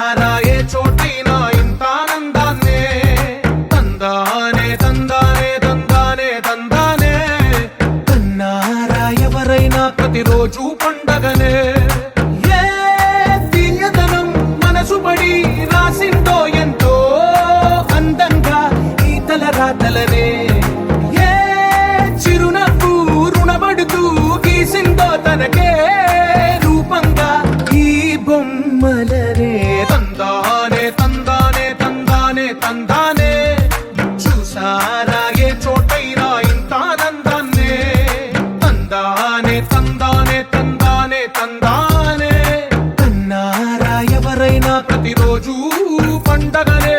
చూసారా ఏ చోటైనా ఇంత ఆనందాన్నే తందానే తందానే తందానే తందానే కన్నారా ఎవరైనా ప్రతిరోజు పండగనే ఏ తీయదనం మనసు పడి రాసిందో ఎంతో అందంగా ఈ తల రాతలనే ఏ చిరునవ్వు రుణపడుతూ గీసిందో తనకే రూపంగా ఈ బొమ్మలనే తందానే తందానే తందానే తందానే చూసారా ఏ చోటైనా ఇంత ఆనందాన్నే తందానే తందానే తందానే తందానే కన్నారా ఎవరైనా ప్రతిరోజు పండగనే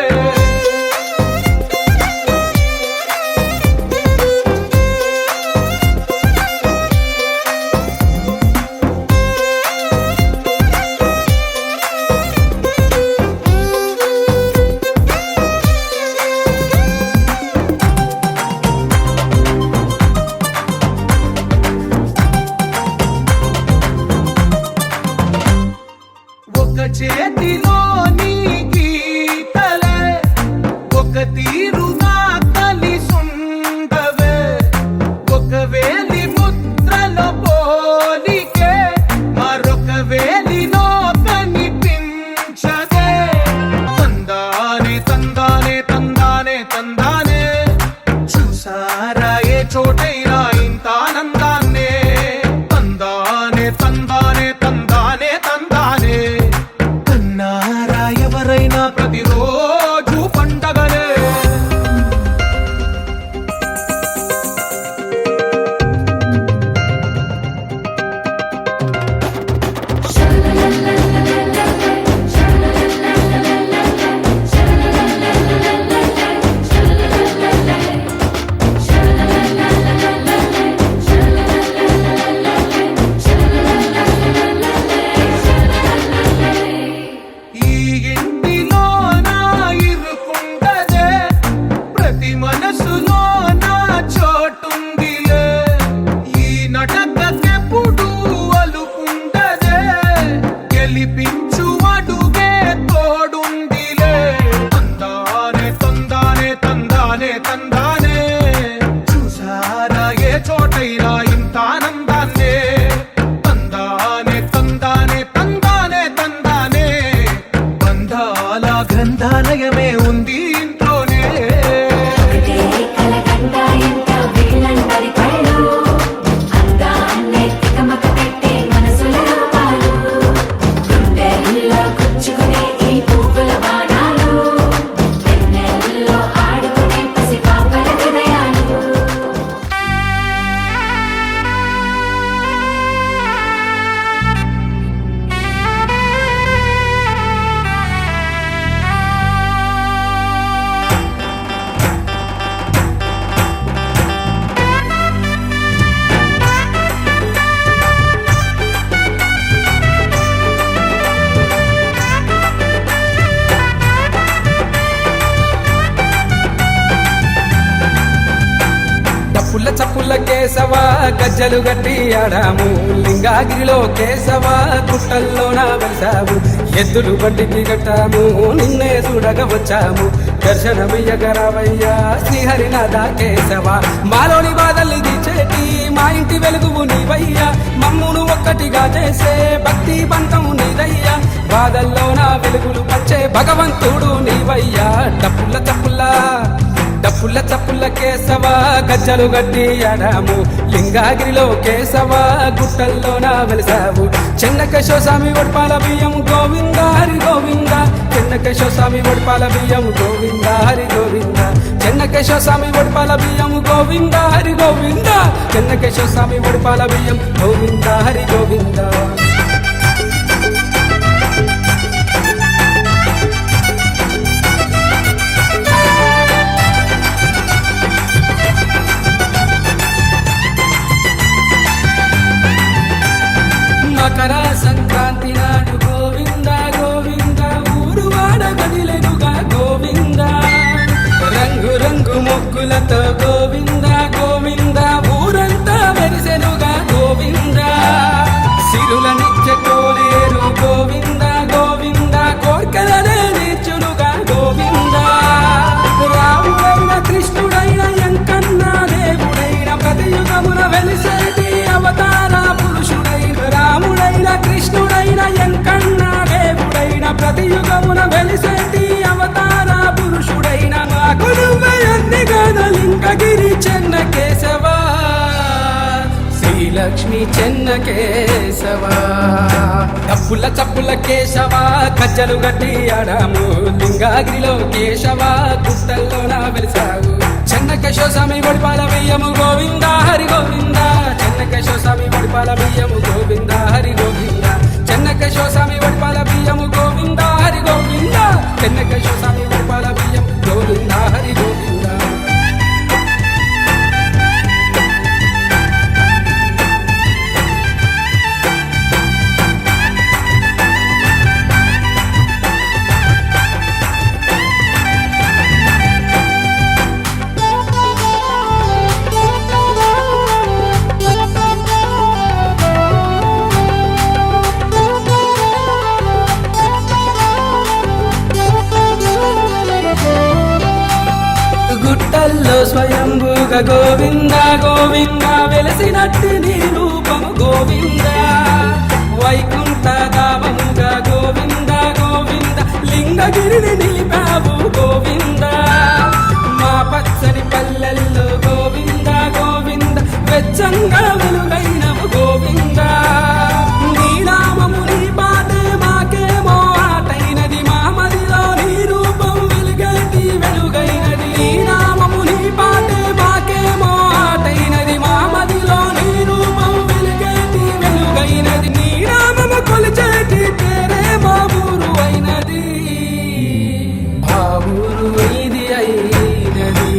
ఒక చేతిలోని గీతలే ఒక తీరుగా కలిసుండవే ఒక వేలి ముద్రల పోలికే మరొక వేలిలో కనిపించదే తందానే తందానే తందానే తందానే చూసారా ఏ చోటైనా ఇంత ఆనందాన్నే తందానే తందానే తందానే తందానే కన్నారా ఎవరైనా ప్రతిరోజు పండగనే ఈ ఇంటిలో నా ఇరుకుండదే ప్రతి మనసులో నా చోటుందిలే ఈ నటకెప్పుడు అలుకుండదే గెలిపించు అడుగే తోడుందిలే తందానే తందానే తందానే తందానే చూసారా ఏ చోటైనా ఇంత ఆనందాన్నే తందానే తందానే తందానే తందానే బంధాల గ్రంథాలయమే ఉంది ఇంట్లోనే ఒకటే కలగంట ఎంత వీళ్ళందరి కళ్ళు అందాన్నే తికమక పెట్టే మనసుల రూపాలు గుండెల్లో గుచ్చుకునే ఈ పువ్వుల బాణాలు వెన్నెల్లో ఆడుకునే పసిపాపల హృదయాలు డప్పుల చప్పుల కేశవ గజ్జలు గట్టి ఆడాము లింగాగిరిలో కేశవ గుట్టల్లోన వెలిసాము ఎద్దులు బండికి కట్టాము నిన్నే చూడగా వచ్చాము దర్శనమియ్యగరావయ్యా శ్రీహరినాథ కేశవ మాలోని బాధల్ని తీర్చేటి మా ఇంటి వెలుగువు నీవయ్యా మమ్మును ఒక్కటిగా చేసే భక్తి బంధము నీదయ్యా బాధల్లోన వెలుగులు వచ్చే భగవంతుడు నీవయ్యా డప్పుల చప్పుల కేశవ గజ్జలు గట్టి ఆడాము లింగాగిరిలో కేశవ గుట్టల్లోన వెలిసావు చెన్నకేశవ స్వామి వడ్పాల బియ్యం గోవింద హరి గోవింద చెన్నకేశవ స్వామి వడ్పాల బియ్యం గోవింద హరి గోవింద చెన్నకేశవ స్వామి వడ్పాల బియ్యం గోవింద హరి గోవింద చెన్నకేశవ స్వామి వడ్పాల బియ్యం గోవింద హరి గోవింద మకర సంక్రాంతి నాడు గోవింద గోవింద ఊరు వాడ గదిలెనుగా గోవింద రంగు రంగు ముగ్గులతో గోవింద గోవింద ఊరంతా మెరిసెనుగా గోవింద సిరుల స్వామి చెన్నకేశవా డప్పుల చప్పుల కేశవా గజ్జలు గట్టి ఆడాము లింగాగిరిలో కేశవా గుట్టల్లో నా వెలిసావు చెన్నకేశవ స్వామి వడిపాల బియ్యము గోవింద హరి గోవింద చెన్నకేశవ స్వామి వడిపాల బియ్యము గోవింద హరి గోవింద చెన్నకేశవ స్వామి వడిపాల బియ్యము గోవింద హరి గోవింద చెన్నకేశవ స్వామి వడిపాల బియ్యం గోవింద హరి గోవింద గుట్టల్లో స్వయంభూగా గోవింద గోవింద వెలసినట్టి నీ రూపము గోవింద వైకుంఠ ధామముగా గోవింద గోవింద లింగగిరిని నిలిపావు గోవింద మా పచ్చని పల్లెల్లో గోవింద గోవింద వెచ్చంగా వెలుగైనవు గోవింద నీ నామము నీ పాటే మాకేమో ఆటైనది మా మదిలో నీ రూపం వెలుగైతి వెలుగైనది నీ నామము నీ పాటే మాకేమో ఆటైనది మా మదిలో నీ రూపం వెలుగైతి వెలుగైనది నీ నామము కొలిచేటి పేరే మా ఊరు అయినది మా ఊరు ఇది అయినది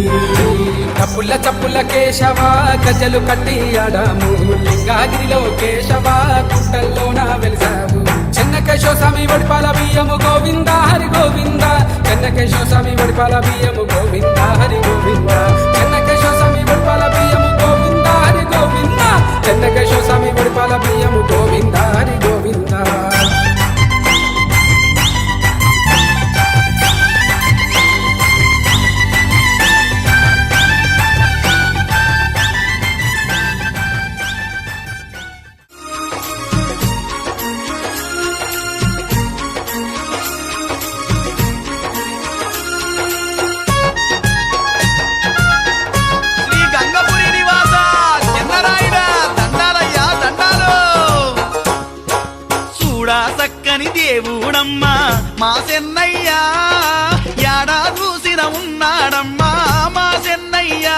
చప్పుల చప్పుల కేశవా గజలు కట్టి ఆడాము లింగాగిరిలో కేశవా గుట్టల్లో నా వెలిసావు చెన్నకేశవ స్వామి వడిపాల బియ్యము గోవింద హరి గోవింద చెన్నకేశవ స్వామి వడిపాల బియ్యము గోవింద హరి గోవింద చెన్నకేశవ స్వామి వడిపాల బియ్యము గోవింద హరి గోవింద చెన్నకేశవ స్వామి వడిపాల బియ్యము గోవింద హరి గోవింద శ్రీ గంగపురి నివాస చెన్నరాయుడ దండాలయ్యా దండాలు చూడా చక్కని దేవుడమ్మా మా చెన్నయ్యా యాడా చూసిన ఉన్నాడమ్మా మా చెన్నయ్యా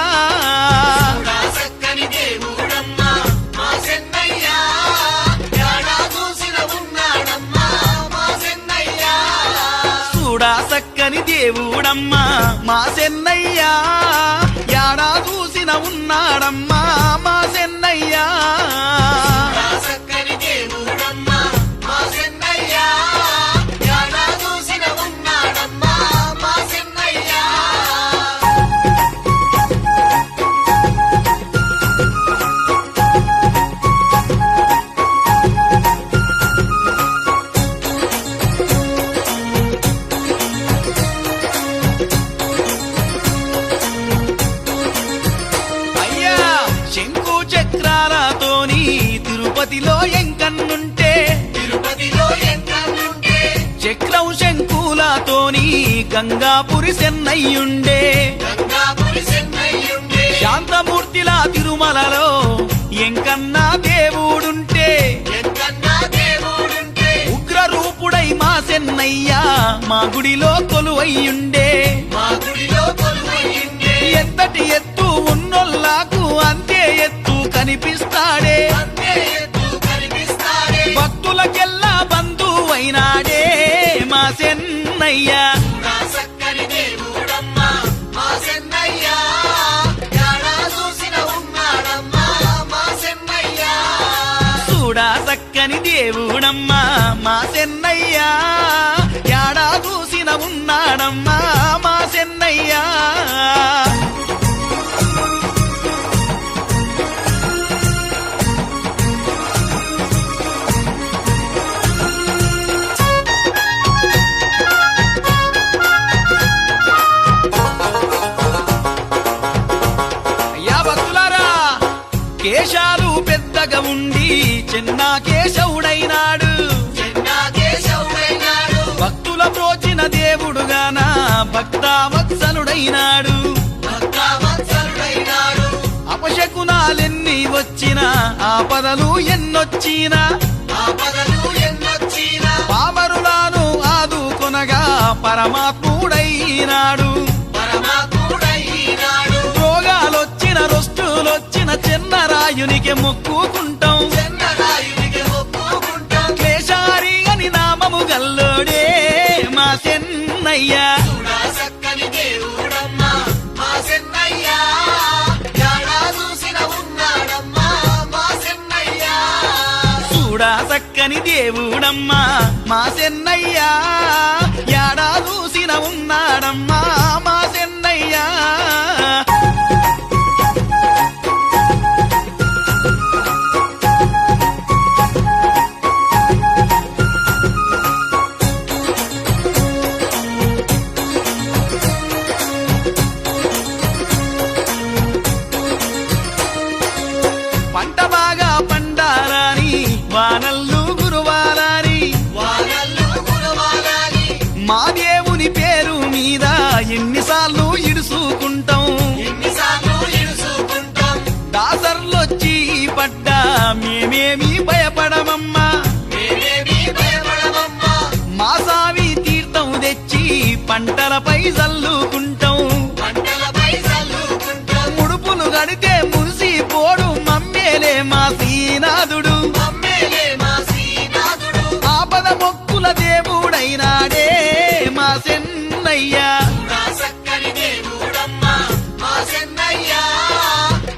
చక్కని దేవుడమ్మా మా చెన్నయ్యా యాడా చూసిన ఉన్నాడమ్మా మా చెన్నయ్యా చూడా చక్కని దేవుడమ్మా మా చెన్నయ్యా యాడా చూసిన ఉన్నాడమ్మా మా చెన్నయ్యా చక్కని దేవుడమ్మా మా చెన్నయ్యా యాడా చూసిన ఉన్నాడమ్మా మా చెన్నయ్యా అయ్యా శంకు చక్రాలతోని తిరుపతిలో ఎంకన్నుంటే చక్రం శంకులతోని గంగాపురి చెన్నయ్యుండే శాంతమూర్తిలా తిరుమలలో ఎంకన్నా దేవుడుంటే ఉగ్ర రూపుడై మా చెన్నయ్యా మా గుడిలో కొలువయ్యుండే ఎంతటి ఎత్తు ఉన్నోళ్ళకు అంతే ఎత్తు కనిపిస్తాడే భక్తులకెల్లా బంధువైనాడే మా చెన్నయ్యా చక్కని దేవుడమ్మా మా చెన్నయ్యా యాడా చూసిన ఉన్నాడమ్మా మా చెన్నయ్యా చూడా చక్కని దేవుడమ్మా మా చెన్నయ్యా యాడా చూసిన ఉన్నాడమ్మా మా చెన్నయ్యా అయ్యా భక్తులారా కేశాలు పెద్దగా ఉండి చిన్న కేశవుడైనాడు భక్తుల ప్రోచిన దేవుడుగాన భక్తావత్సలుడైనాడు అపశకునాలెన్ని వచ్చిన ఆపదలు ఎన్నొచ్చినా పామరులను ఆదుకొనగా పరమాత్ముడైనాడు రోగాలొచ్చిన రొష్టులొచ్చిన చిన్నరాయునికి మొక్కుకుంటాం క్లేశారి అని నామము గల్లోడే మా చెన్నయ్య సక్కని దేవుడమ్మా మా చెన్నయ్య యాడా చూసిన ఉన్నాడమ్మా మా చెన్నయ్య చూడా చక్కని దేవుడమ్మా మా చెన్నయ్య యాడా చూసిన ఉన్నాడమ్మా మా చెన్నయ్య పంట బాగా పండాలని వానల్లు గురువాలని మా దేవుని పేరు మీద ఎన్నిసార్లు ఇడుసుకుంటాం దాసర్లొచ్చి పడ్డా మేమేమి భయపడమమ్మా మా సావి తీర్థం తెచ్చి పంటలపై చల్లుకుంటాం ముడుపులు గడితే మురిసిపోడు మమ్మేలే మా శ్రీనాథుడు ఆపద మొక్కుల దేవుడైనాడే మా చెన్నయ్య సక్కని దేవుడమ్మా మా చెన్నయ్య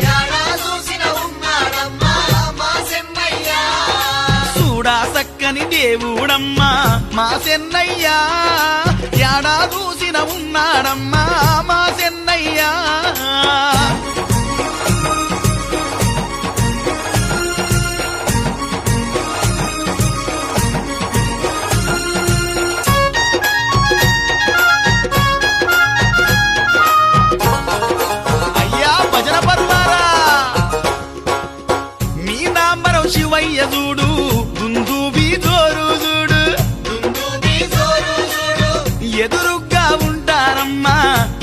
యాడా చూసిన ఉన్నాడమ్మా మా చెన్నయ్య చూడా చక్కని దేవుడమ్మా మా చెన్నయ్య యాడా చూసిన ఉన్నాడమ్మా మా చెన్నయ్య అయ్యా భజన పరులారా మీ నాంబరం శివయ్య చూడు దుందుబి జోరు చూడు ఎదురుగ్గా ఉంటారమ్మా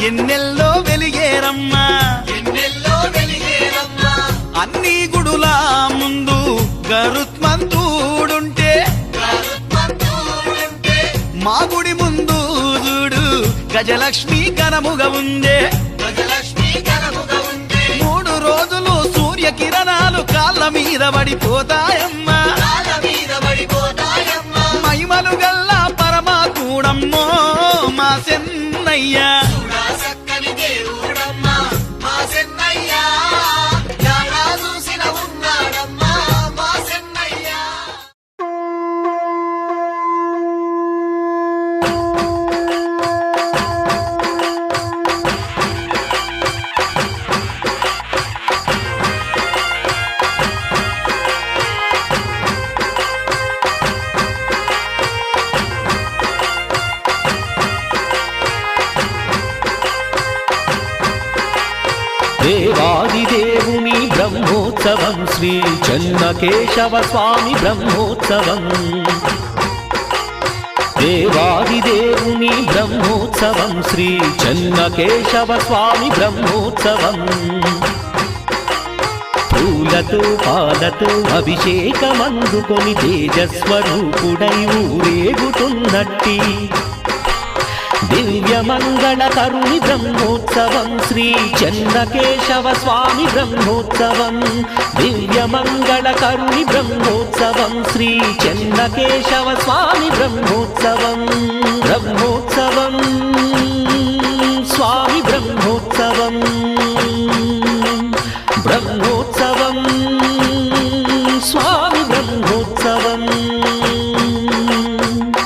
ఎన్నెల్లో వెలిగేరమ్మా అన్ని గుడుల ముందు గరుత్మంతుడుంటే మా గుడి ముందు చూడు గజలక్ష్మి ఘనముగా ఉందే 3 రోజులు సూర్య కిరణాలు కాళ్ళ మీద పడిపోతాయమ్మా మహిమలు గల్లా పరమాత్ముడమ్మో మా చెన్నయ్య సక్కని దేవుడమ్మా మా చెన్నయ్య యాడా చూసిన ఉన్నాడమ్మా మా చెన్నయ్య దేవాదిదేవుని బ్రహ్మోత్సవం శ్రీ చెన్నకేశవ స్వామి బ్రహ్మోత్సవం దేవాదిదేవుని బ్రహ్మోత్సవం శ్రీ చెన్నకేశవ స్వామి బ్రహ్మోత్సవం పూలతో పాలతో అభిషేకమందుకొని తేజస్వరూపుడై ఊరేగుతున్నట్టి దివ్యమంగళకరుని బ్రహ్మోత్సవం శ్రీ చెన్నకేశవ స్వామి బ్రహ్మోత్సవం దివ్యమంగళకరుని బ్రహ్మోత్సవం శ్రీ చెన్నకేశవ స్వామి బ్రహ్మోత్సవం బ్రహ్మోత్సవం స్వామి బ్రహ్మోత్సవం బ్రహ్మోత్సవం స్వామి బ్రహ్మోత్సవం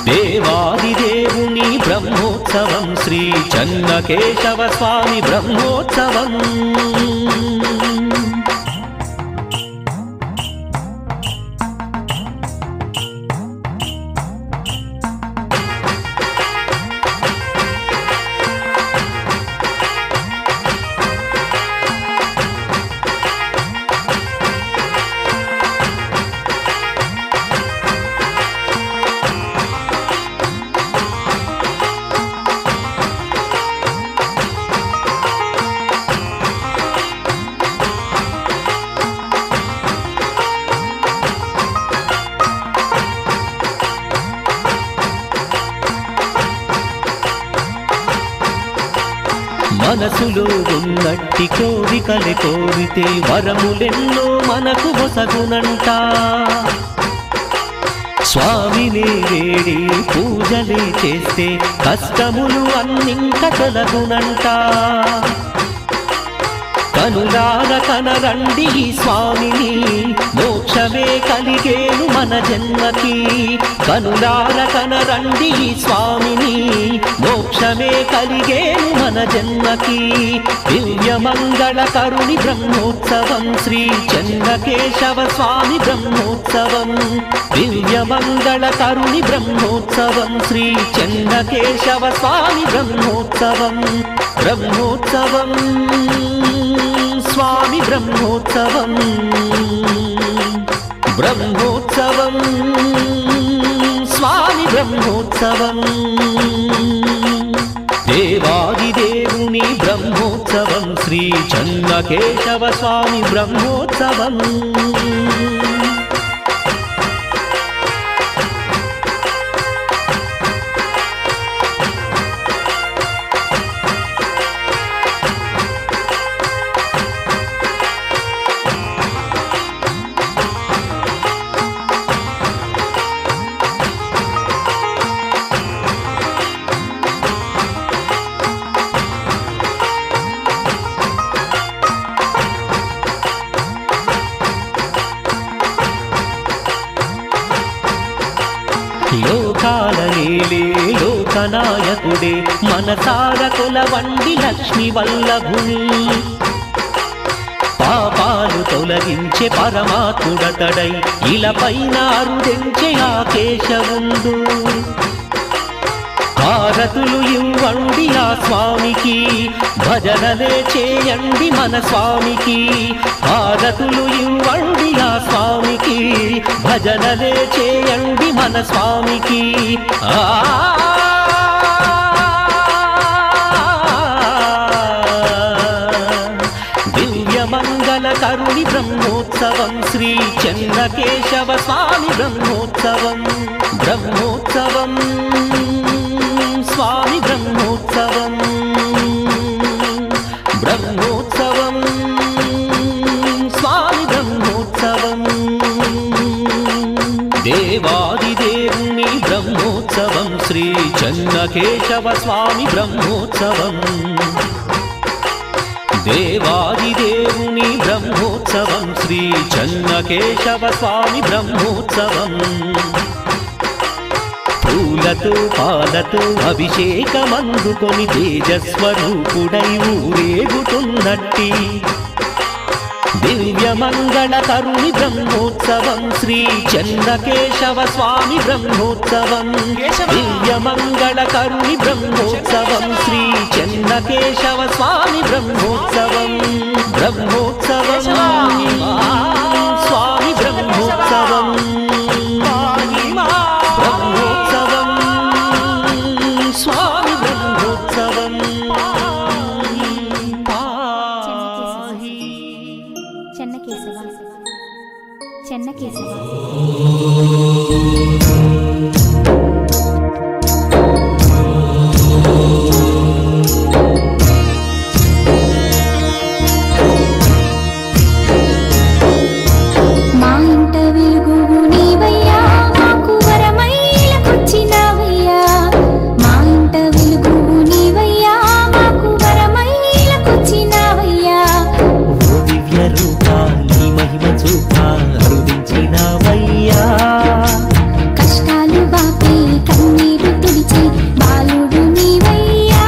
దేవాదిదేవుని బ్రహ్మోత్సవం శ్రీ చెన్నకేశవ స్వామి బ్రహ్మోత్సవం మనసులో ఉన్నట్టి కోరికలే కోరితే వరములెన్నో మనకు ఒసగునంట స్వామిని వేడి పూజలే చేస్తే కష్టములు అన్నింక తొలగునంట కనులార కనరండి ఈ స్వామిని మోక్షమే కలిగేను మన జన్మకి కనులార కనరండి ఈ స్వామిని మోక్షమే కలిగేను మన జన్మకి దివ్యమంగళ కరుణి బ్రహ్మోత్సవం శ్రీ చెన్నకేశవ స్వామి బ్రహ్మోత్సవం దివ్యమంగళ కరుణి బ్రహ్మోత్సవం శ్రీ చెన్నకేశవ స్వామి బ్రహ్మోత్సవం బ్రహ్మోత్సవం స్వామి బ్రహ్మోత్సవం బ్రహ్మోత్సవం స్వామి బ్రహ్మోత్సవం దేవాదిదేవుని బ్రహ్మోత్సవం శ్రీ చెన్నకేశవ స్వామి బ్రహ్మోత్సవం లోకాల నేలే లోకనాయకుడే మనసార కొలవండి లక్ష్మి వల్లభుని పాపాలు తొలగించే పరమాత్ముడతడై ఇలపైన అరుదెంచే ఆ కేశవుండు హారతులు ఇవ్వండి ఆ స్వామికి భజనలే చేయండి మన స్వామికి హారతులు ఇవ్వండి ఆ స్వామికి భజనలే చేయండి మన స్వామికి దివ్యమంగళ కరుణి బ్రహ్మోత్సవం శ్రీ చెన్నకేశవ స్వామి బ్రహ్మోత్సవం బ్రహ్మోత్సవం స్వామి బ్రహ్మోత్సవం బ్రహ్మోత్సవం స్వామి బ్రహ్మోత్సవం దేవాదిదేవుని బ్రహ్మోత్సవం శ్రీ చెన్నకేశవ స్వామి బ్రహ్మోత్సవం దేవాదిదేవుని బ్రహ్మోత్సవం శ్రీ చెన్నకేశవ స్వామి బ్రహ్మోత్సవం పూలతో పాలతో అభిషేకమందుకొని తేజస్వరూపుడై ఊరేగుతున్నట్టి దివ్యమంగళ కరుణి బ్రహ్మోత్సవం శ్రీ చెన్నకేశవ స్వామి బ్రహ్మోత్సవం దివ్యమంగళ కరుణి బ్రహ్మోత్సవం శ్రీ చెన్నకేశవ స్వామి బ్రహ్మోత్సవం బ్రహ్మోత్సవం స్వామి బ్రహ్మోత్సవం బ్రహ్మోత్సవం స్వామి బ్రహ్మోత్సవం చెన్నకేశవ చెన్నకేశవ మా ఇంట వెలుగువు నీవయ్యా మాకు వరమైలకొచ్చినావయ్యా మా ఇంట వెలుగువు నీవయ్యా మాకు వరమైలకొచ్చినావయ్యా ఓ దివ్య రూపా నీ మహిమ చూపా అరుదించినవయ్యా కష్టాలు బాపి కన్నీరు తుడిచి బాలుడు నీవయ్యా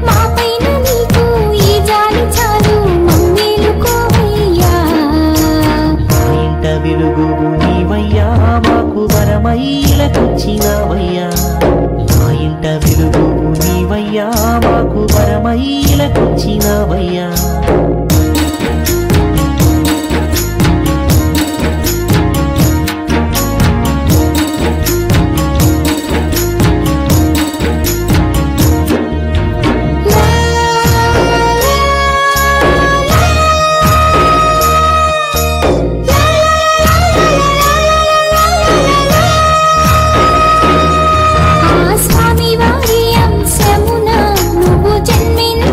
మా పైన నీకు ఈ జాలి చాలు మమ్మేలుకోవయ్యా మా ఇంట వెలుగువు నీవయ్యా మాకు వరమైలకొచ్చినవయ్యా మా ఇంట వెలుగువు నీవయ్యా మాకు వరమైలకొచ్చినవయ్యా ఆ స్వామి వారి అంశమున నువ్వు జన్మించావయ్యా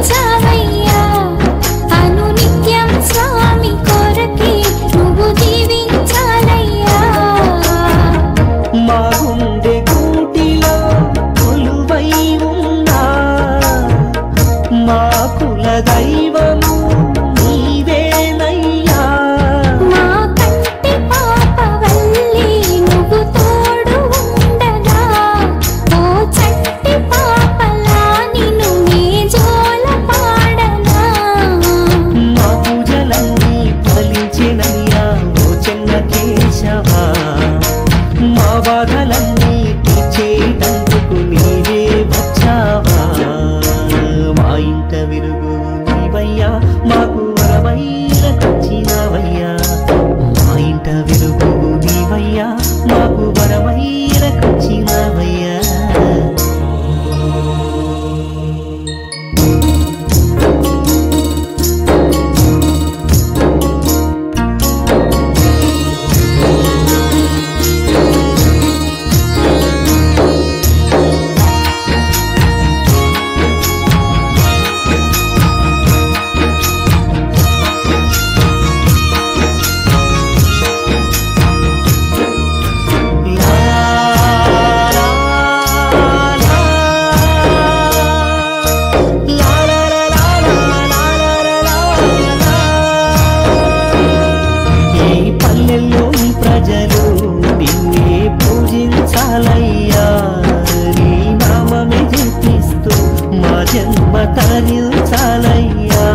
జన్మ తరించాలయ్యా.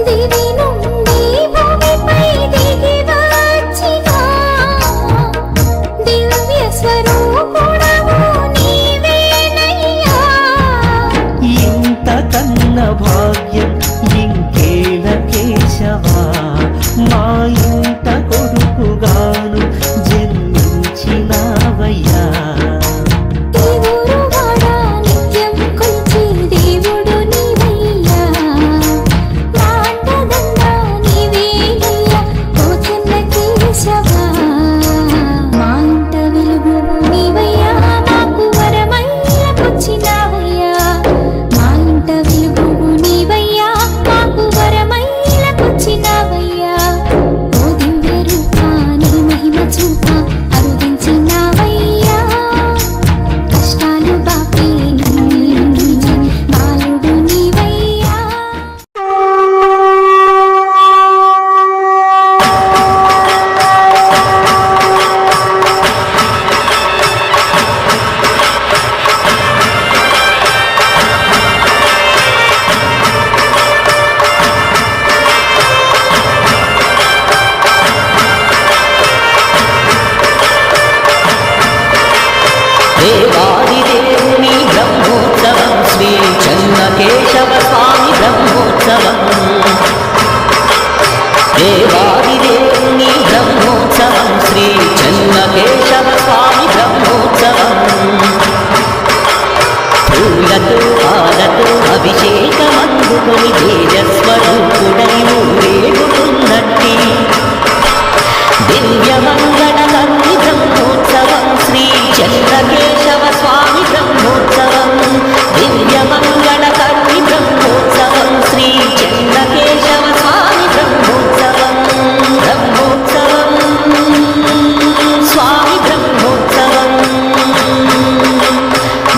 దివి నుండి భూమిపై దిగి వచ్చిన దివ్య స్వరూపుడవు నీవేనయ్యా. ఇంతకన్న భాగ్యం ఇంకేల కేశవా, మా ఇంట కొడుకుగాను జన్మించినావయ్యా. దేవుడువాడ నిత్యం కొలిచే దేవుడు నీవయ్యా. మా అండదండ నీవేనయ్యా ఓ చిన్న కేశవా. మా ఇంట వెలుగు నీవయ్యా మాకు వరమైలకొచ్చినావయ్యా. మా ఇంట వెలుగు నీవయ్యా మాకు వరమైలకొచ్చినావయ్యా. ఓ దివ్య రూపా నీ మహిమ చూప అరుదించినావయ్యా. కష్టాలు బాపే బాలుడు నీవయ్యా. దేవాది దేవుని బ్రహ్మోత్సవం శ్రీ చెన్నకేశవ స్వామి బ్రహ్మోత్సవం. దేవాది దేవుని బ్రహ్మోత్సవం శ్రీ చెన్నకేశవ స్వామి బ్రహ్మోత్సవం. పూలతో పాలతో అభిషేకమందుకొని తేజస్వరూపుడై ఊరేగుతున్నట్టి దివ్యమంగళకర్ణి బ్రహ్మోత్సవం శ్రీ చెన్నకేశవ స్వామి బ్రహ్మోత్సవం. దివ్యమంగళకర్ణి బ్రహ్మోత్సవం శ్రీ చెన్నకేశవ స్వామి బ్రహ్మోత్సవం. బ్రహ్మోత్సవం స్వామి బ్రహ్మోత్సవం.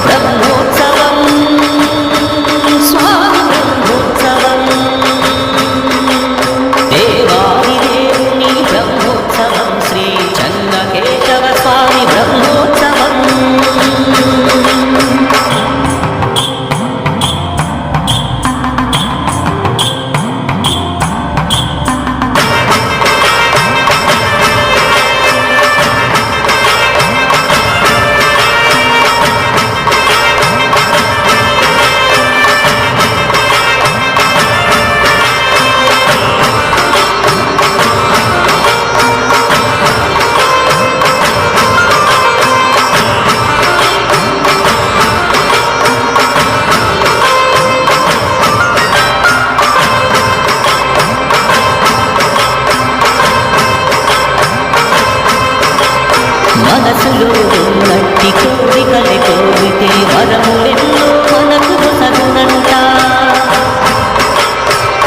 బ్రహ్మోత్సవం స్వామి బ్రహ్మోత్సవం. దేవాది దేవుని బ్రహ్మోత్సవం శ్రీ చెన్నకేశవ స్వామి బ్రహ్మోత్సవం. మనసులో ఉన్నట్టి కోరికలు కోరితే వరములెన్నో మనకు వసగునంట.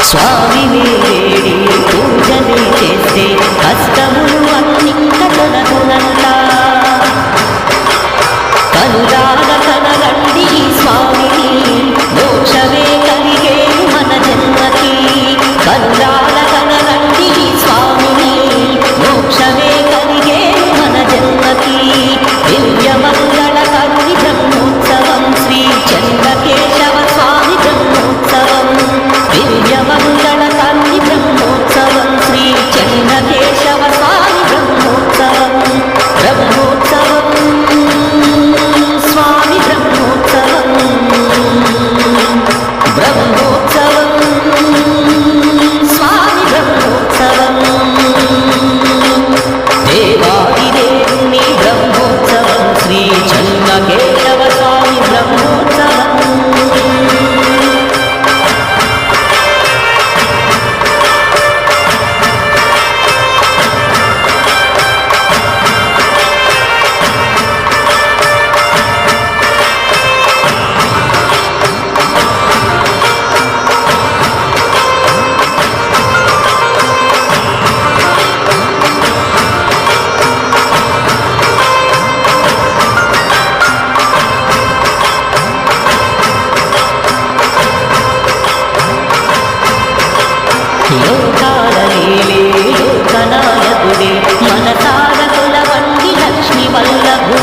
స్వామిని వేడి పూజలు చేస్తే కష్టములు అన్నింక తొలగునంట. కనులార కనరండి స్వామిని మోక్షమే కలిగే మన జన్మకి. కనులార కనరండి స్వామిని మోక్షమే కలిగే మన జన్మకి. దివ్యమంగళకర్ణి బ్రహ్మోత్సవం శ్రీ చెన్నకేశవ స్వామి బ్రహ్మోత్సవం. దివ్యమంగళకర్ణి బ్రహ్మోత్సవం శ్రీ చెన్నకేశవ స్వామి బ్రహ్మోత్సవం. బ్రహ్మోత్సవం స్వామి బ్రహ్మోత్సవం. బ్రహ్మోత్సవం స్వామి బ్రహ్మోత్సవం. దేవాది దేవుని బ్రహ్మోత్సవం శ్రీ చెన్నకేశవ స్వామి బ్రహ్మోత్సవం. లోకాల నీలే లోకనాయకుడే మనసార కొలవండి లక్ష్మి వల్లభు.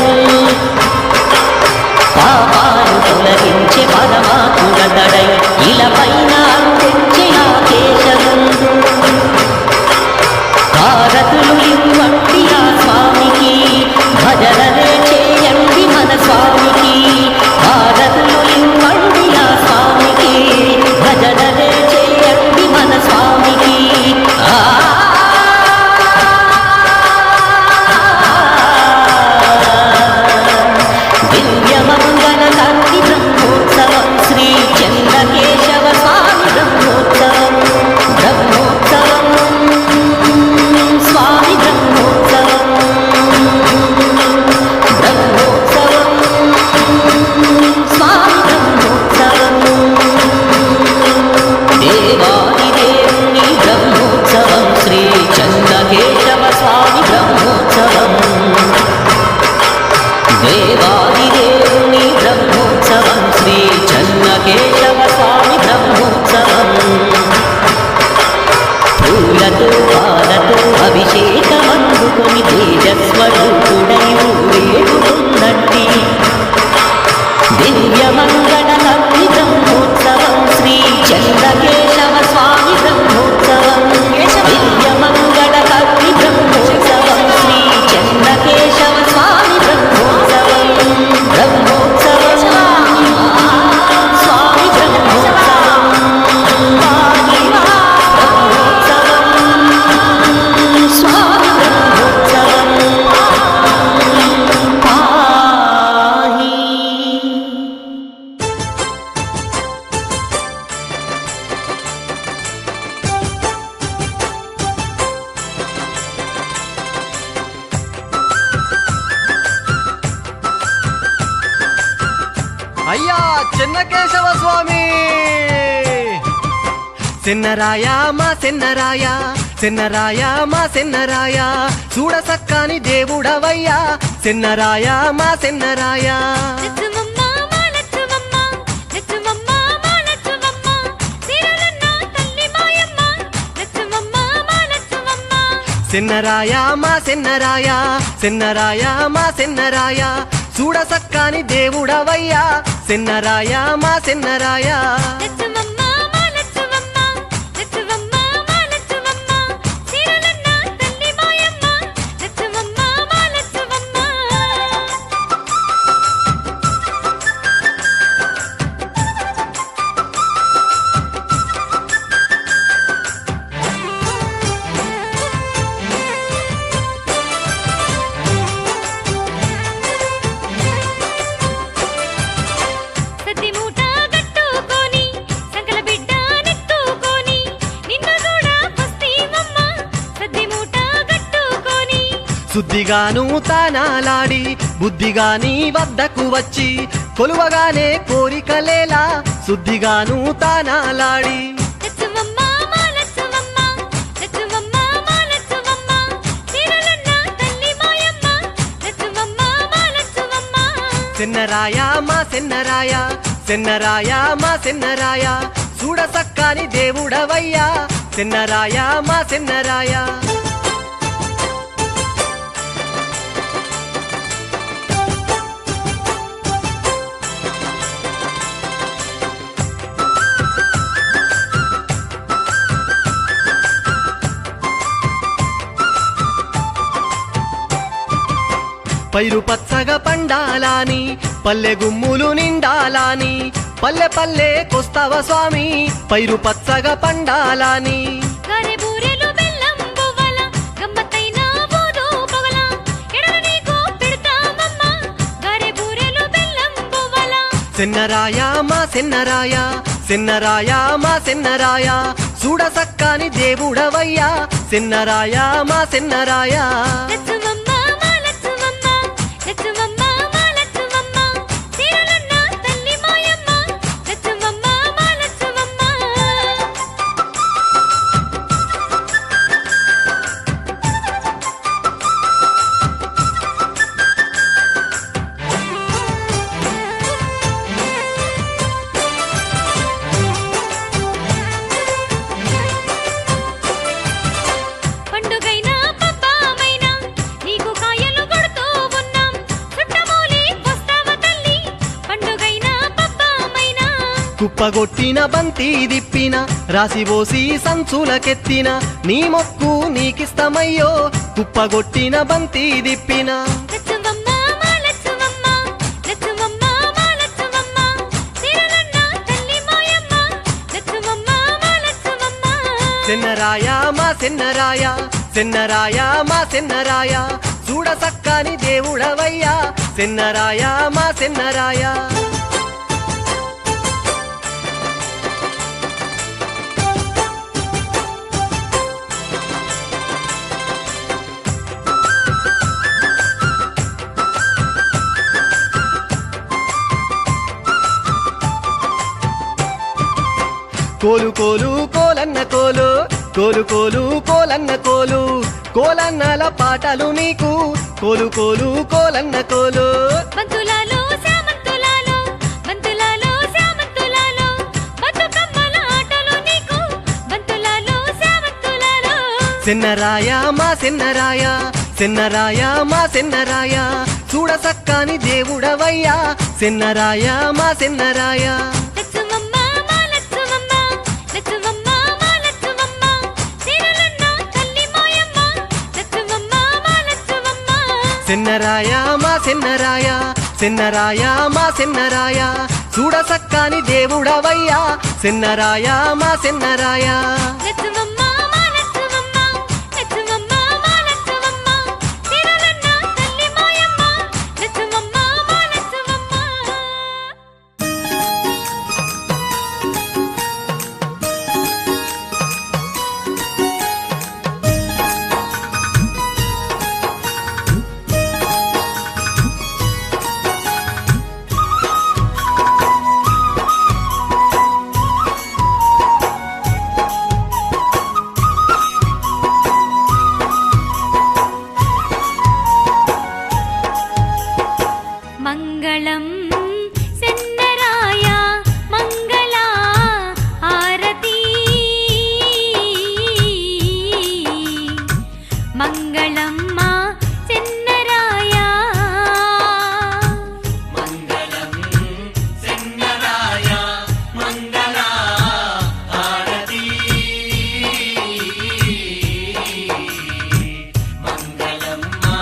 పాపాలు పలకించే పరమాత్ముడతడై ఇలపైన తెచ్చే ఆ కేశముందు హారతులు ఇవ్వండి ఆ స్వామికి భజనలే చేయండి మన స్వామికి హారతులు ఇవ్వండి ఆ స్వామికి భజనలే చేయండి మన స్వామికి దివ్యమంగళ తండ్రి బ్రహ్మోత్సవం శ్రీ చంద్రకేశవ స్వామి బ్రహ్మోత్సవం బ్రహ్మోత్సవం స్వామి బ్రహ్మోత్సవం బ్రహ్మోత్సవం స్వామి బ్రహ్మోత్సవం దేవాది దేవుని బ్రహ్మోత్సవం శ్రీ చంద్రకేశవ స్వామి బ్రహ్మోత్సవం దేవాది దేవుని బ్రహ్మోత్సవం శ్రీ చంద్రకేశవ స్వామి బ్రహ్మోత్సవం పూలతో పాలతో అభిషేకమందుకొని తేజస్వరూపుడై ఊరేగుతున్నట్టి దివ్యమంగళ తండ్రి బ్రహ్మోత్సవం శ్రీ చంద్రకేశవ స్వామి బ్రహ్మోత్సవం దివ్యమంగళ తండ్రి బ్రహ్మోత్సవం శ్రీ చంద్రకేశవ స్వామి బ్రహ్మోత్సవం బ్రహ్మోత్సవం స్వామి బ్రహ్మోత్సవం బ్రహ్మోత్సవం స్వామి బ్రహ్మోత్సవం పాహి అయ్యా చెన్నకేశవ స్వామి సెన్నరాయ మా సెన్నరాయ సెన్నరాయ మా సెన్నరాయ చూడసక్కాని దేవుడవయ్యా సెన్నరాయ మా సెన్నరాయ లచ్చుమమ్మ మా లచ్చుమమ్మ లచ్చుమమ్మ మా లచ్చుమమ్మ సిరులున్న తల్లి మాయమ్మ లచ్చుమమ్మ మా లచ్చుమమ్మ సెన్నరాయ మా సెన్నరాయ సెన్నరాయ మా సెన్నరాయ చూడసక్కాని దేవుడవయ్యా సెన్నరాయ మా సెన్నరాయ లచ్చుమమ్మ మా లచ్చుమమ్మ లచ్చుమమ్మ మా లచ్చుమమ్మ సిరులున్న తల్లి మాయమ్మ లచ్చుమమ్మ మా లచ్చుమమ్మ సద్ది మూట గట్టుకొని సంకల బిడ్డ నెత్తుకొని నిన్ను చూడ వస్తీమమ్మ సద్ది మూట గట్టుకొని శుద్ధిగాను తానాలాడి బుద్ధిగాని వద్దకు వచ్చి కొలువగానే కోరికలేలా శుద్ధిగాను తానాలాడి లచ్చుమమ్మ మా లచ్చుమమ్మ లచ్చుమమ్మ మా లచ్చుమమ్మ సిరులున్న తల్లి మాయమ్మ లచ్చుమమ్మ మా లచ్చుమమ్మ సెన్నరాయ మా సెన్నరాయ సెన్నరాయ మా సెన్నరాయ చూడసక్కాని దేవుడవయ్యా సెన్నరాయ మా సెన్నరాయ పైరు పచ్చగా పండాలాని పల్లె గుమ్ములు నిండాలాని పల్లె పల్లె కొస్తావ స్వామి పైరు పచ్చగా పండాలాని గరే బూరెలు బెల్లం బువ్వల గమ్మత్తైన బోదు పొగల ఎడల నీకు పెడతామమ్మ గరే బూరెలు బెల్లం బువ్వల సెన్నరాయ మా సెన్నరాయ సెన్నరాయ మా సెన్నరాయ చూడసక్కాని దేవుడవయ్యా సెన్నరాయ మా సెన్నరాయ లచ్చుమమ్మ మా లచ్చుమమ్మ లచ్చుమమ్మ మా లచ్చుమమ్మ సిరులున్న తల్లి మాయమ్మ లచ్చుమమ్మ మా లచ్చుమమ్మ పండుగైన పబ్బామైనా కుప్పగొట్టిన బంతి దిప్పిన రాసిబోసి సంచులకెత్తిన నీ మొక్కు నీకిస్తమయ్యో కుప్పగొట్టిన బంతి దిప్పిన లచ్చవమ్మ మా లచ్చవమ్మ లచ్చవమ్మ మా లచ్చవమ్మ సిరులన్న తల్లి మాయమ్మ లచ్చవమ్మ మా లచ్చవమ్మ సెన్నరాయ మా సెన్నరాయ సెన్నరాయ మా సెన్నరాయ చూడ సక్కాని దేవుడవయ్యా సెన్నరాయ మా సెన్నరాయ కోలు కోలు కోలన్న కోలు కోలు కోలు కోలన్న కోలు కోలన్నల పాటలు నీకు కోలు కోలు కోలన్న కోలు బంతులాలో శామంతులాలో బంతులాలో శామంతులాలో బతుకమ్మల ఆటలు నీకు బంతులాలో శామంతులాలో సెన్నరాయ మా సెన్నరాయ సెన్నరాయ మా సెన్నరాయ చూడ సక్కాని దేవుడవయ్యా సెన్నరాయ మా సెన్నరాయ లచ్చవమ్మ మా లచ్చవమ్మ లచ్చవమ్మ మా లచ్చవమ్మ సిరులన్న తల్లి మాయమ్మ లచ్చవమ్మ మా లచ్చవమ్మ సెన్నరాయ మా సెన్నరాయ సెన్నరాయ మా సెన్నరాయ చూడ సక్కాని దేవుడవయ్యా సెన్నరాయ మా సెన్నరాయ లచ్చవమ్మ మా లచ్చవమ్మ లచ్చవమ్మ మా లచ్చవమ్మ సిరులన్న తల్లి మాయమ్మ లచ్చవమ్మ మా లచ్చవమ్మ మంగళం సెన్నరాయ మంగళ హారతి మంగళం మా సెన్నరాయ మంగళం సెన్నరాయ మంగళ హారతి మంగళం మా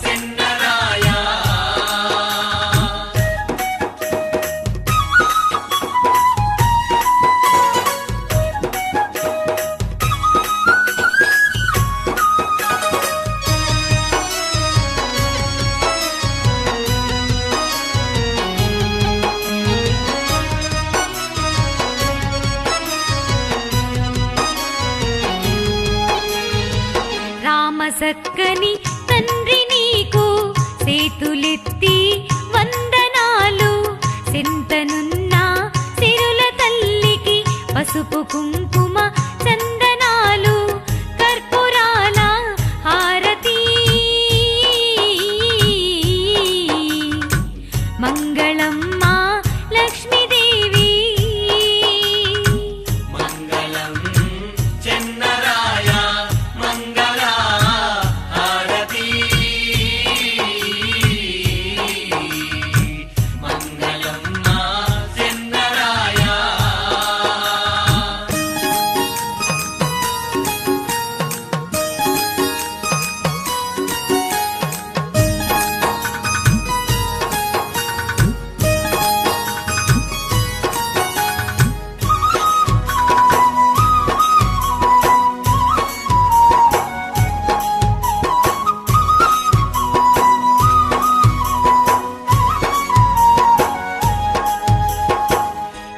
సెన్నరాయ రామ సక్కని తండ్రి నీకు సేతులెత్తి వందనాలు సెంతనున్న సిరుల తల్లికి పసుపు కుంకుమ చందనాలు కర్పూరాల హారతి మంగళం మా లక్ష్మీదేవి మంగళం చెన్నరాయ మంగళ హారతి మంగళం మా చెన్నరాయ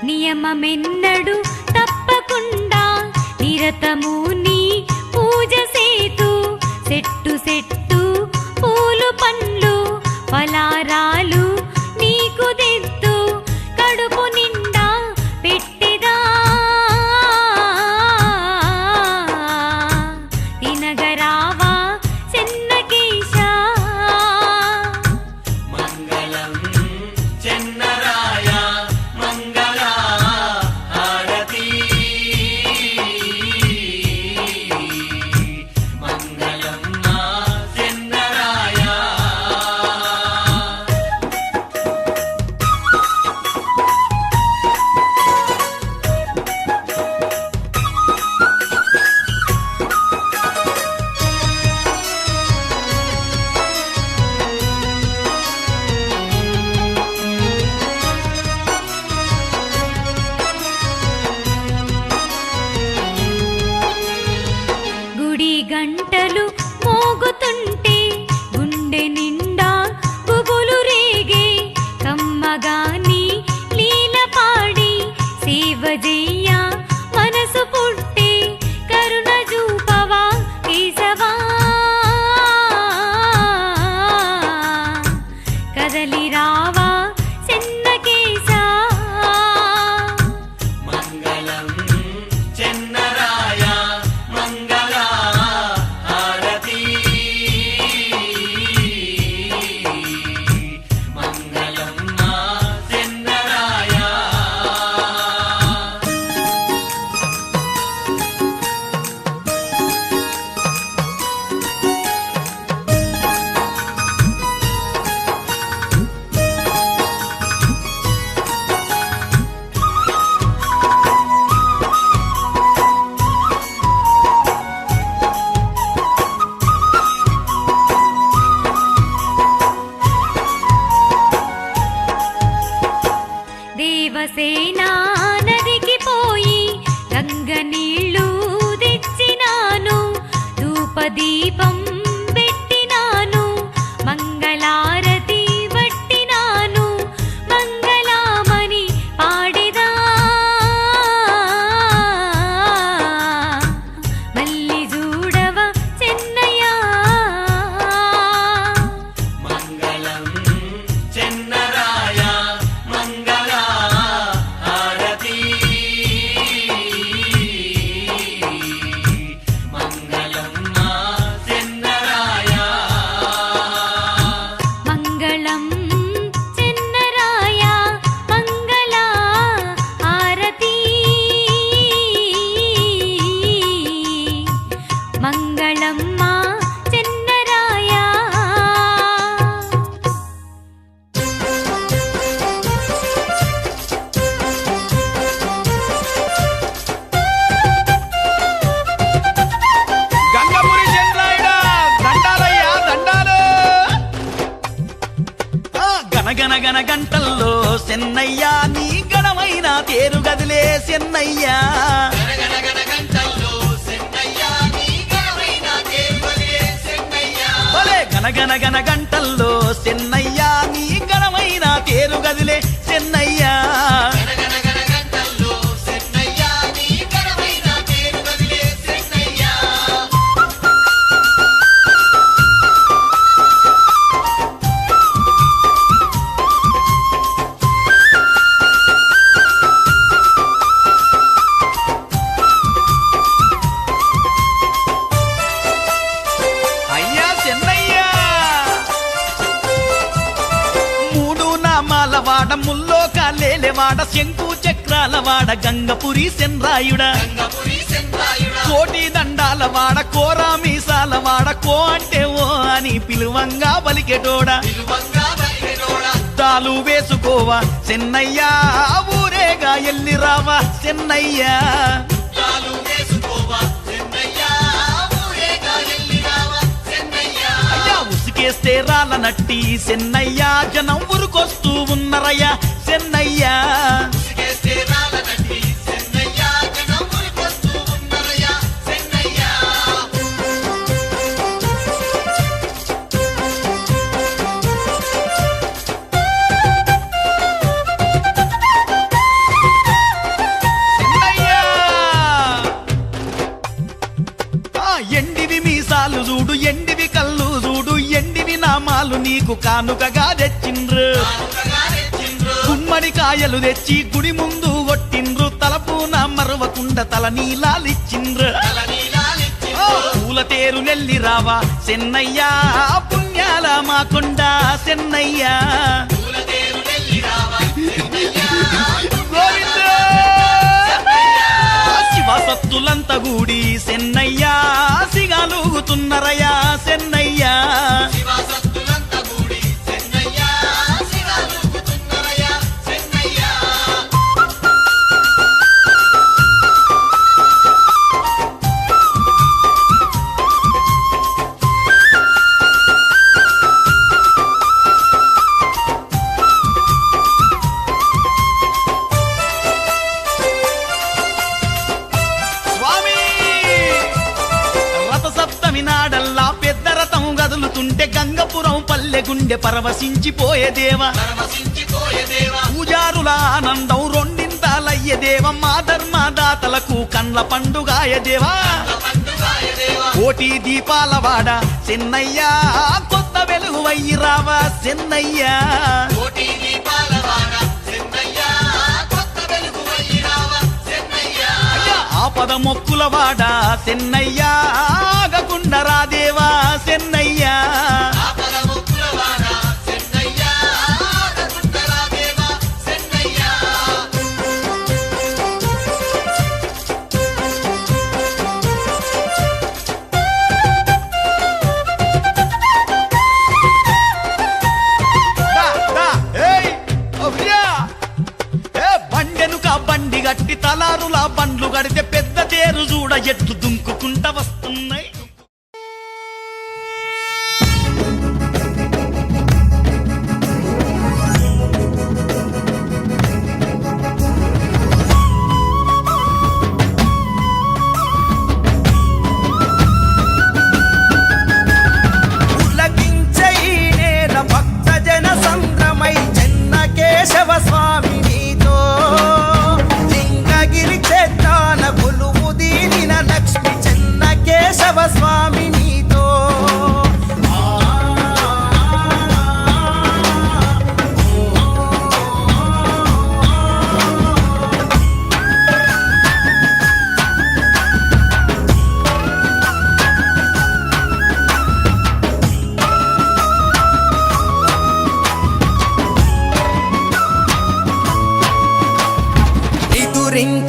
నియమమెన్నడు తప్పకుండా నిరతము నీ పూజ సేతు సెట్టు సెట్టు పూలు పండ్లు ఫలారాలు నీకు దిద్దు కడుపు నిండా పెట్టెదా తినగరావా చెన్నకేశా మంగళం చెన్నరాయ మంగళ హారతి దేవసేనా నదికి పోయి గంగ నీళ్ళు తెచ్చినాను ధూపదీపం పెట్టినాను మంగళారతి పట్టినాను మంగళమని పాడేదా మల్లి చూడవ చెన్నయ్య మంగళం చెన్నరాయ మంగళ హారతి మంగళం మా చెన్నరాయ మంగళం చెన్నరాయ మంగళ హారతి మంగళం మా చెన్నరాయ గంగపురి చెన్నాయుడా దండాలయ్యా దండాలు గనగన గన గంటల్లో చెన్నయ్యా నీ గణమైన తేరు గదిలే చెన్నయ్యా గణగణ గంటల్లో చెన్నయ్య నీ ఘనమైన దేవుడే చెన్నయ్య భలే గనగన గన గంటల్లో చెన్నయ్యా నీ గణమైన తేరు గదిలే చెన్నయ్యా గణగణ గంటల్లో చెన్నయ్య నీ ఘనమైన దేవుడే చెన్నయ్య అయ్యా చెన్నయ్యా మూడు నామాల వాడ ముల్లోక లేలేవాడ శంకు చక్రాల వాడ గంగపురి సెన్రాయుడా గంగపురి చెన్నాయుడా కోటి దండాల వాడ కోరా మీసాల వాడ కో అంటే ఓ అని పిలువంగా పలికెటోడా తిరువంగా బలిగెడోడా తాలు వేసుకోవా చెన్నయ్యా ఊరేగా ఎల్లి రావా చెన్నయ్యా తాలు వేసుకోవా చెన్నయ్య ఊరేగా ఎల్లిరావా చెన్నయ్య అయ్యా ఉసికేస్తే రాళ్ళ నట్టి చెన్నయ్యా జనం ఉరుకొస్తూ ఉన్నరయ్యా చెన్నయ్యా ఉసిగేస్తే రాళ్ళ నట్టి చెన్నయ్య జనం ఉరికొస్తూ ఉన్నరయ్య చెన్నయ్య చెన్నయ్యా ఎండివి మీసాలు చూడు ఎండివి కళ్ళు చూడు ఎండివి నామాలు నీకు కానుకగా తెచ్చిండ్రు గుమ్మడి కాయలు తెచ్చి గుడి ముందు కొట్టిండ్రు తలపు నా మరవకుండ తల నీలాలిచ్చిండ్రు పూల తేరు నెల్లి రావా చెన్నయ్యా పుణ్యాల మా కొండ చెన్నయ్యా గోవిందా! శివ సత్తులంత గూడి చెన్నయ్యా సిగాలుగుతున్నరయ్యా చెన్నయ్యా శివసత్తులంతా కూడి చెన్నయ్య శివాలుగుతున్నరయ్య చెన్నయ్య స్వామి రథసప్తమి నాడల్లా పెద్ద రథం గదులుతుంటే గంగపురం పల్లె గుండె పరవశించిపోయే దేవా పరవశించిపోయే దేవా పూజారుల ఆనందం రెండింతాలయ్య దేవ మా ధర్మదాతలకు కండ్ల పండుగాయ దేవా పండుగాయ దేవా కోటి దీపాల వాడ చెన్నయ్యా కొత్త వెలుగు వయ్యి రావా చెన్నయ్యా కోటి దీపాల వాడ చెన్నయ్య కొత్త వెలుగు వయ్యిరావా చెన్నయ్య అయ్యా ఆపద మొక్కుల వాడ చెన్నయ్యా ఆగకుండా రాదేవా చెన్నయ్యా ఆపద ముక్కుల వాడ చెన్నయ్య ఆగకుండరా దేవా చెన్నయ్య దా, దా, ఏయ్, ఒవ్యా. ఏ బండెనుక బండి గట్టి తలారులా బండ్లు గడితే పెద్ద తేరు చూడ ఎట్లు దుంకుకుంట వస్తున్నాయి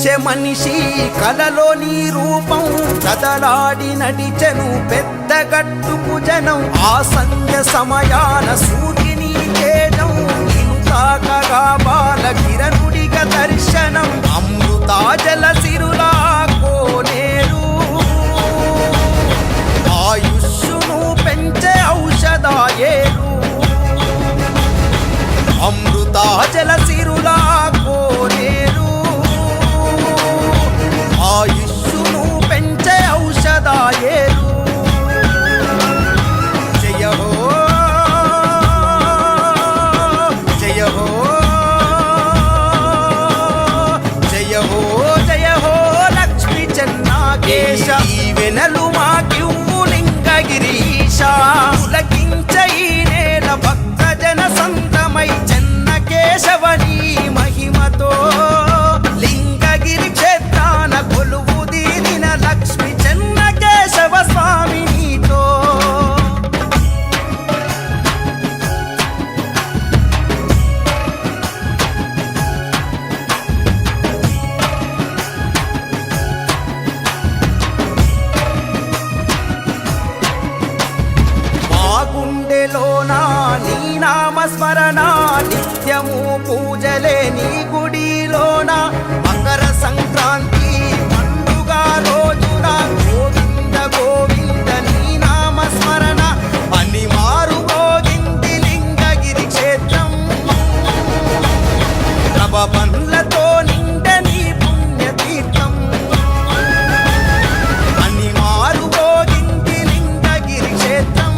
కనిపించే మనిషి కలలోని రూపం కదలాడి నడిచెను పెద్ద గట్టుకు జనం ఆ సంధ్య సమయాన సూర్యుని తేజం ఇంతాకగా బాల కిరణుడిగా దర్శనం అమృతాజల సిరులా కోనేరు ఆయుష్ను పెంచే ఔషధాయేరు అమృతాజల సిరులా కోనేరు ఆయుష్ను పెంచే ఔషధాయేరు జయ హో జయ హో జయ హో జయ హో లక్ష్మీ చెన్నాకేశ వెనలు మాకివ్వు లింగగిరీశ పులకించ ఈ నేల భక్తజన సంతమై చెన్నకేశవని మహిమతో లింగగిరి క్షేత్రాన కొలువు దీనిన లక్ష్మి చెన్నకేశవ స్వామి నీతో మా గుండెలోనా నీ నామస్మరణ నిత్యము పూజలే నీ గుడిలోన మకర సంక్రాంతి పండుగ రోజున గోవింద గోవింద నీ నామస్మరణ అని మారు గోవింది లింగగిరి క్షేత్రం ప్రభ పండ్లతో నిండ నీ పుణ్యతీర్థం అని మారు గోవింది లింగగిరి క్షేత్రం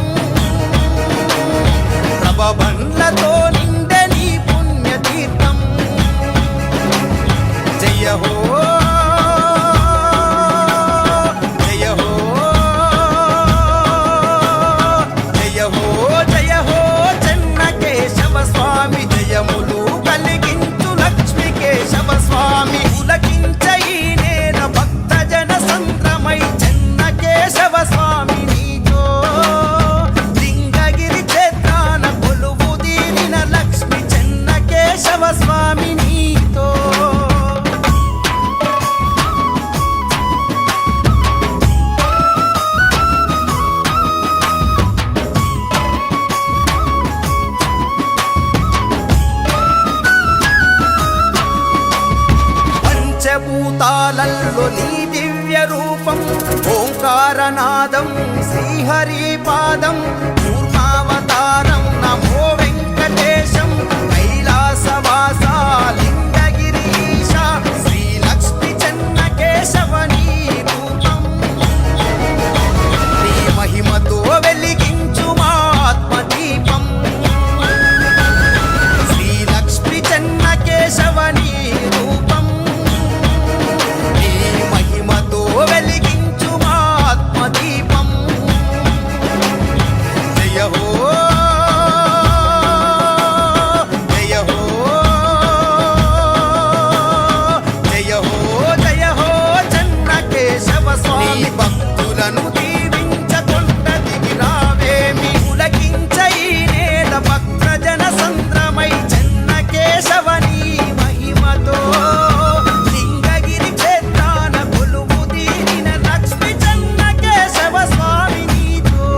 ప్రభబండ్లతో నిండే నీ పుణ్యతీర్థం జయ హో జయ హో జయ హో జయ హో చెన్నకేశవ స్వామి జయములు కలిగించు లక్ష్మీ కేశవ స్వామి పులకించ ఈ నేల భక్తజన సంద్రమై చెన్నకేశవ స్వామి నీతో లింగగిరి క్షేత్రాన కొలువు దీనిన లక్ష్మి చెన్నకేశవ స్వామి నీతో పంచభూతాలలో నీ దివ్య రూపం ఓంకారనాదం శ్రీహరి పాదం కూర్మావతారం నమో వెంకటేశం కైలాసవాస లింగగిరీశ శ్రీలక్ష్మి చెన్నకేశవని రూపం నీ మహిమతో వెలిగించు మా ఆత్మదీపం శ్రీలక్ష్మి చెన్నకేశవని రూపం నీ మహిమతో వెలిగించు మా ఆత్మదీపం జయ హో జయ హో జయ హో జయ హో చెన్నకేశవ స్వామి భక్తులను దీవించకొండ దిగి రావేమి పులకించ ఈ నేల భక్తజన సంద్రమై చెన్నకేశవని మహిమతో లింగగిరి క్షేత్రాన కొలువు దీనిన లక్ష్మి చెన్నకేశవ స్వామి నీతో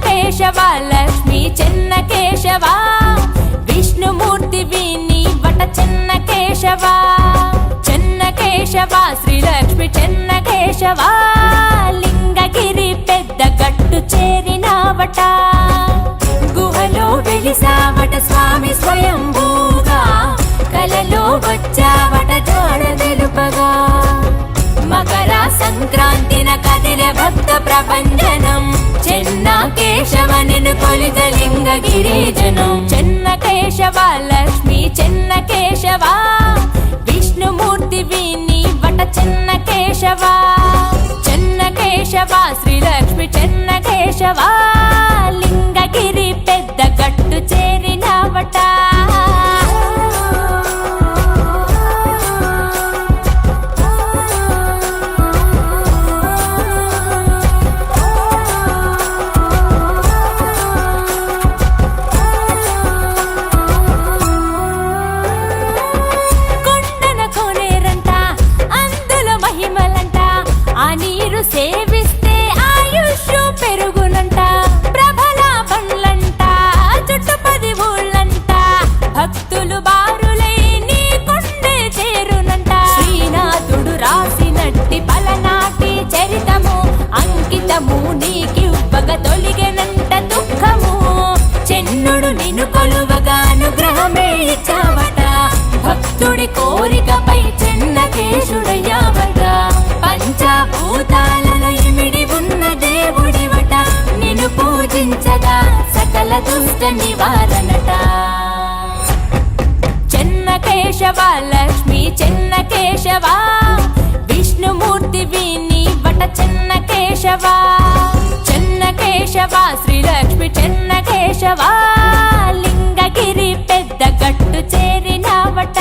కేశవ లక్ష్మీ చెన్న కేశవ విష్ణుమూర్తి విని వట చెన్న కేశవ చెన్న కేశవ కేశవ శ్రీలక్ష్మి చెన్న కేశవ లింగగిరి పెద్ద గట్టు చేరినావట గుహలో వెలిసావట స్వామి స్వయంభూగా కలలో వచ్చావట జాడ తెలుపగా మకర సంక్రాంతిన కదిలే భక్త ప్రపంచనం చెన్న కేశవ నిన్ను కొలిత లింగగిరి జనం చెన్న కేశవ లక్ష్మి చెన్న కేశవ విష్ణుమూర్తి విని వట చెన్న కేశవ చెన్న కేశవ శ్రీలక్ష్మి చెన్న కేశవ లింగగిరి పెద్ద గట్టు చేరినవట సేవిస్తే ఆయుష్ పెరుగునంట ప్రభల బండ్లంట చుట్టుపది ఊళ్ళంట భక్తులు బారులై నీ కొండే చేరునంట శ్రీనాథుడు రాసినట్టి పలనాటి చరితము అంకితము నీకివ్వగ తొలిగెనంట దుఃఖము చెన్నుడు నిన్ను కొలువగా అనుగ్రహమే ఇచ్చావట భక్తుడి కోరికపై చెన్న కేశుడయ్యావట పంచభూతాలలో ఇమిడి ఉన్న దేవుడివట నిన్ను పూజించగా సకల దుష్ట నివారణట చెన్న కేశవ లక్ష్మి చెన్న కేశవ విష్ణుమూర్తి విని వట చెన్న కేశవ చెన్న కేశవ శ్రీలక్ష్మి చెన్న కేశవ లింగగిరి పెద్ద గట్టు చేరినవట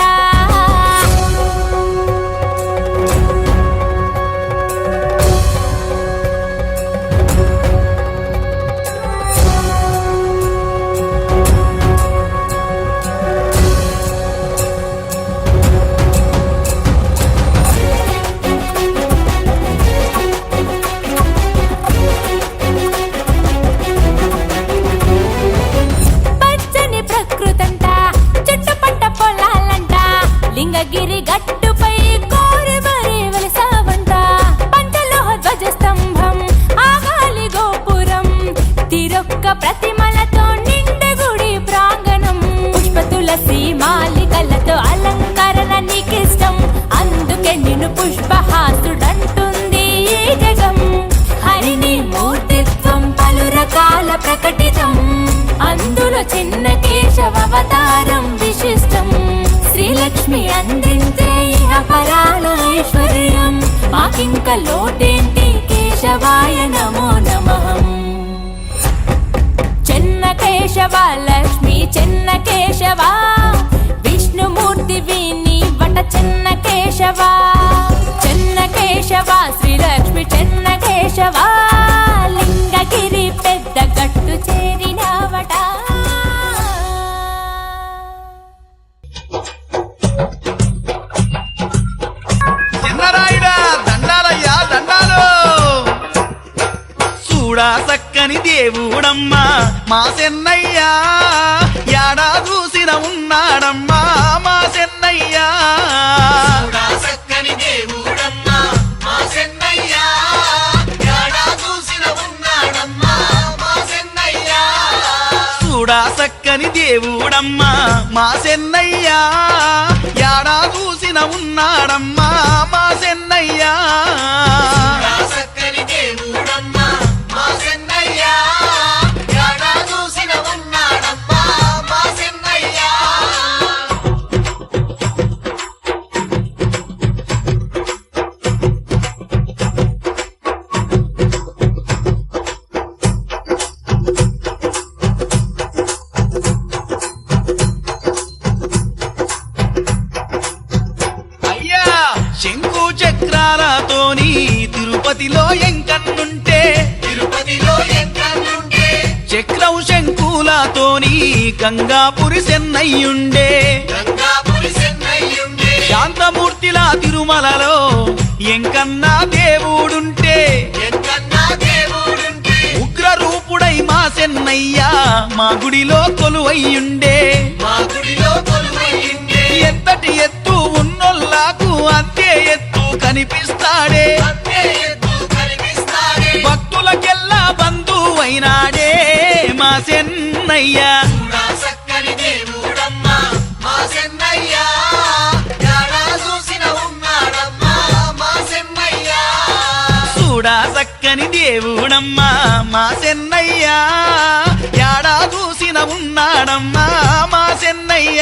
లింగగిరి గట్టుపై కోరి మరి వెలిసావంట పంచలోహ ధ్వజ స్తంభం ఆగాలి గోపురం తిరొక్క ప్రతిమలతో నిండు గుడి ప్రాంగణం పుష్ప తులసి మాలికలతో అలంకరణ నీకిష్టం అందుకే నిన్ను పుష్పహాసుడంటుంది ఈ జగం హరిని మూర్తిత్వం పలు రకాల ప్రకటితం అందులో చిన్న కేశవ అవతారం విశిష్టం శ్రీలక్ష్మి అందించే పరాల ఐశ్వర్యం మాకింక లోటేంటి కేశవాయ నమో నమః చెన్న కేశవ లక్ష్మి చెన్న కేశవ విష్ణుమూర్తి విని వట చెన్న కేశవ చెన్న కేశవ శ్రీలక్ష్మి చెన్న కేశవ లింగగిరి పెద్ద గట్టు చేరినవట చక్కని దేవుడమ్మా మా చెన్నయ్యా యాడా చూసిన ఉన్నాడమ్మా మా చెన్నయ్యా చక్కని దేవుడమ్మా మా చెన్నయ్యా యాడా చూసిన ఉన్నాడమ్మా మా చెన్నయ్యా చూడా చక్కని దేవుడమ్మా మా చెన్నయ్యా యాడా చూసిన ఉన్నాడమ్మా మా చెన్నయ్యా చక్కని దేవుడమ్మా మా చెన్నయ్యా యాడా చూసిన ఉన్నాడమ్మా మా చెన్నయ్యా శంకు చక్రాలతోని తిరుపతిలో ఎంకన్నుంటే చక్రం శంకులతోని గంగాపురి చెన్నయ్యుండే శాంతమూర్తిలా తిరుమలలో ఎంకన్నా దేవుడుంటే ఉగ్ర రూపుడై మా చెన్నయ్య మా గుడిలో కొలువయ్యుండే ఎంతటి ఎత్తు ఉన్నోళ్ళకు అంతే ఎత్తు కనిపిస్తాడే అన్నే ఎత్తు కనిపిస్తాడే భక్తులకెల్లా బంధువైనాడే మా చెన్నయ్య చూడా చక్కని దేవుడమ్మా మా చెన్నయ్య యాడా చూసిన ఉన్నాడమ్మా మా చెన్నయ్య చూడా చక్కని దేవుడమ్మా మా చెన్నయ్య యాడా చూసిన ఉన్నాడమ్మా మా చెన్నయ్య